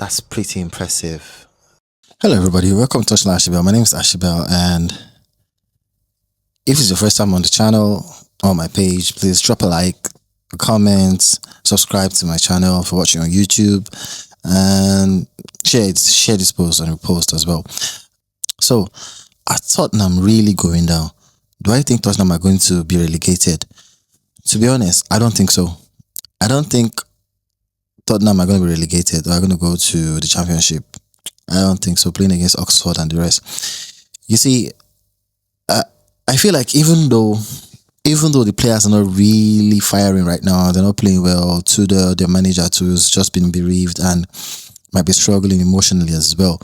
That's pretty impressive. Hello everybody, welcome to Touchlineashibel. My name is Ashibel, and if it's your first time on the channel or my page, please drop a like, a comment, subscribe to my channel for watching on YouTube, and share this post and repost as well. So, are Tottenham really going down? Do I think Tottenham are going to be relegated? To be honest, I don't think so. I don't think Tottenham are going to be relegated or are going to go to the Championship. I don't think so, playing against Oxford and the rest. You see, I feel like even though the players are not really firing right now, they're not playing well, their manager too has just been bereaved and might be struggling emotionally as well.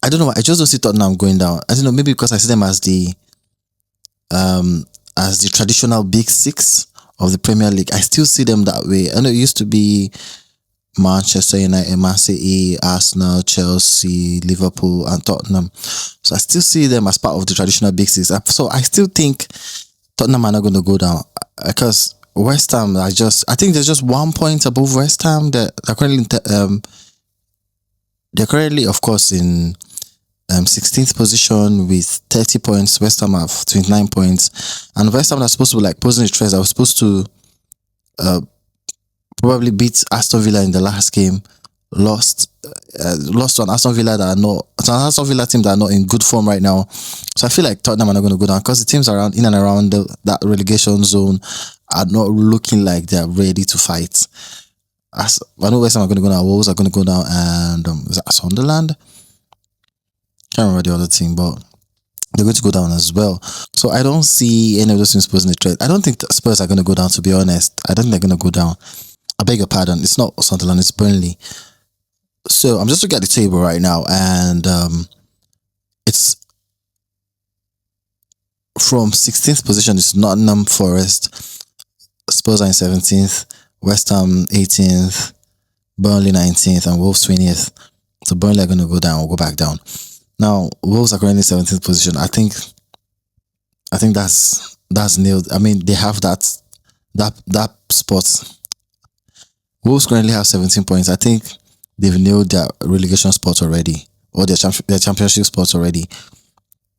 I don't know, I just don't see Tottenham going down. I don't know, maybe because I see them as the traditional big six of the Premier League. I still see them that way. I know it used to be Manchester United, Man City, Arsenal, Chelsea, Liverpool, and Tottenham. So I still see them as part of the traditional big six. So I still think Tottenham are not going to go down because West Ham I think there's just 1 point above West Ham. They're currently, of course, in 16th position with 30 points. West Ham have 29 points, and West Ham are supposed to be like posing the threat. I was supposed to probably beat Aston Villa in the last game, lost to an Aston Villa team that are not in good form right now. So I feel like Tottenham are not going to go down because the teams in and around that relegation zone are not looking like they're ready to fight. I know West Ham are going to go down, Wolves are going to go down, and is that Sunderland? Can't remember the other team, but they're going to go down as well. So I don't see any of those teams posing a threat. I don't think the Spurs are going to go down, to be honest. I don't think they're going to go down. I beg your pardon, it's not Sunderland, it's Burnley. So I'm just looking at the table right now, and it's from 16th position, it's Nottingham Forest, Spurs are in 17th, West Ham 18th, Burnley 19th, and Wolves 20th. So Burnley are going to go down or go back down. Now Wolves are currently 17th position. I think that's nailed. I mean, they have that spot. Wolves currently have 17 points. I think they've nailed their relegation spot already, or their championship spot already.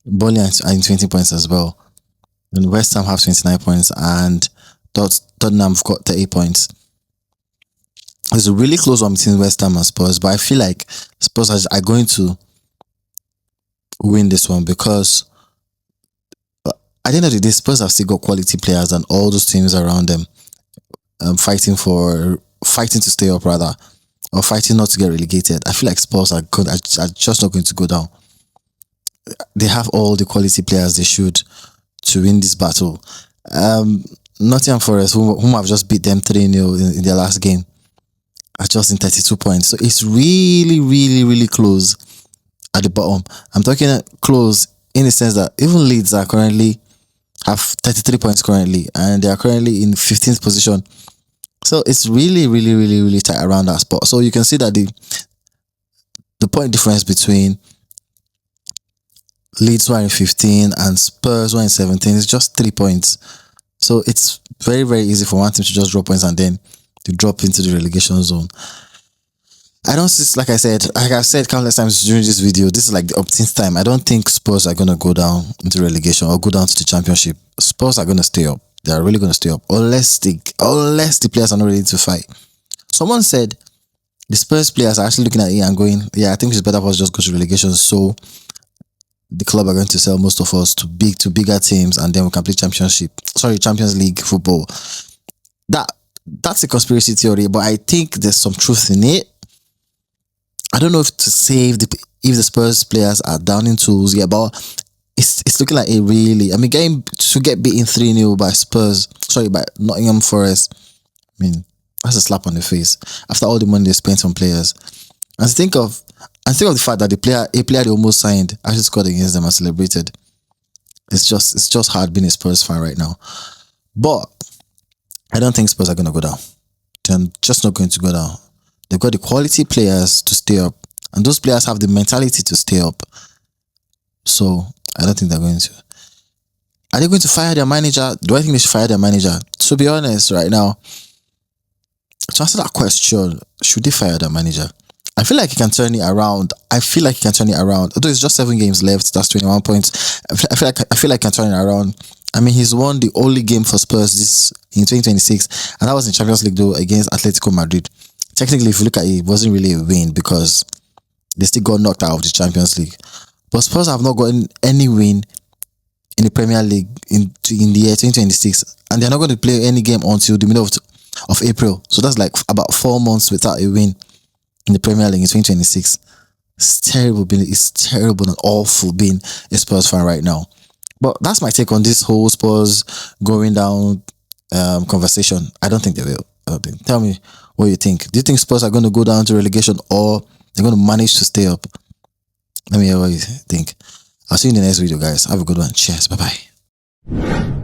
Burnley are in 20 points as well. Then West Ham have 29 points, and Tottenham have got 30 points. It's a really close one between West Ham and Spurs, but I feel like Spurs are going to win this one because at the end of the day, Spurs have still got quality players and all those teams around them fighting to stay up, rather, or fighting not to get relegated. I feel like Spurs are just not going to go down. They have all the quality players they should to win this battle. Nottingham Forest, whom have just beat them 3-0 in their last game, are just in 32 points. So it's really, really, really close at the bottom. I'm talking close in the sense that even Leeds are currently have 33 points currently, and they are currently in 15th position. So it's really, really, really, really tight around that spot. So you can see that the point difference between Leeds who are in 15 and Spurs who are in 17 is just 3 points. So it's very, very easy for one team to just drop points and then to drop into the relegation zone. I don't see, like I've said countless times during this video, this is like the umpteenth time. I don't think Spurs are going to go down into relegation or go down to the Championship. Spurs are going to stay up. They are really going to stay up unless the players are not ready to fight. Someone said the Spurs players are actually looking at it and going, yeah, I think it's better for us to just go to relegation, so the club are going to sell most of us to bigger teams, and then we can play Champions League football. That's a conspiracy theory, but I think there's some truth in it. I don't know if to say if the Spurs players are down in tools, yeah, but it's looking like getting beaten 3-0 by Nottingham Forest. I mean, that's a slap on the face after all the money they spent on players. And think of the fact that a player they almost signed actually scored against them and celebrated. It's just hard being a Spurs fan right now. But I don't think Spurs are going to go down. They're just not going to go down. They've got the quality players to stay up, and those players have the mentality to stay up. So I don't think they're going to. Are they going to fire their manager? Do I think they should fire their manager? To be honest, right now, To answer that question, should they fire the manager? I feel like he can turn it around. Although it's just 7 games left, that's 21 points. I feel like he can turn it around. I mean, he's won the only game for Spurs this in 2026, and that was in Champions League though against Atletico Madrid. Technically, if you look at it, it wasn't really a win because they still got knocked out of the Champions League. But Spurs have not gotten any win in the Premier League in the year 2026, and they're not going to play any game until the middle of April. So that's like about 4 months without a win in the Premier League in 2026. It's terrible. It's terrible and awful being a Spurs fan right now. But that's my take on this whole Spurs going down conversation. I don't think they will. Tell me what you think. Do you think Spurs are going to go down to relegation, or they're going to manage to stay up? Let me hear what you think. I'll see you in the next video, guys. Have a good one. Cheers. Bye-bye.